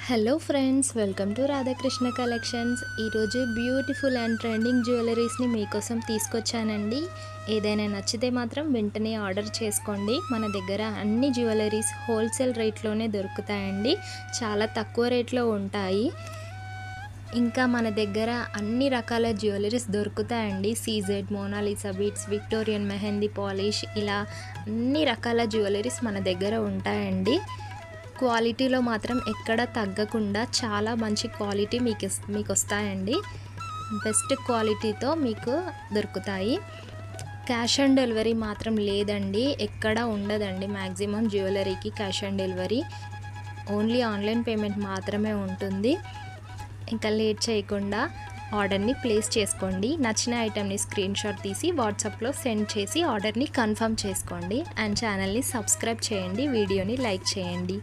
Hello friends, welcome to Radhakrishna collections. ఈరోజు beautiful and trending జ్యువెలరీస్ని మీకోసం తీసుకొచ్చానండి. ఏదైనా నచ్చితే మాత్రం వెంటనే ఆర్డర్ చేసుకోండి. మన దగ్గర అన్ని జ్యువెలరీస్ హోల్సేల్ రేట్లోనే దొరుకుతాయండి. చాలా తక్కువ రేట్లో ఉంటాయి. ఇంకా మన దగ్గర అన్ని రకాల జ్యువెలరీస్ దొరుకుతాయండి. CZ, Mona Lisa beads, Victorian mehndi polish, ఇలా అన్ని రకాల జ్యువెలరీస్ మన దగ్గర ఉంటాయండి. క్వాలిటీలో మాత్రం ఎక్కడ తగ్గకుండా చాలా మంచి క్వాలిటీ మీకు వస్తాయండి. బెస్ట్ క్వాలిటీతో మీకు దొరుకుతాయి. క్యాష్ ఆన్ డెలివరీ మాత్రం లేదండి, ఎక్కడ ఉండదండి. మ్యాక్సిమం జ్యువెలరీకి cash on delivery only online payment మాత్రమే ఉంటుంది. ఇంకా లేట్ చేయకుండా ఆర్డర్ని ప్లేస్ చేసుకోండి. నచ్చిన ఐటెంని స్క్రీన్ షాట్ తీసి వాట్సాప్లో సెండ్ చేసి ఆర్డర్ని కన్ఫర్మ్ చేసుకోండి. అండ్ ఛానల్ని సబ్స్క్రైబ్ చేయండి, వీడియోని లైక్ చేయండి.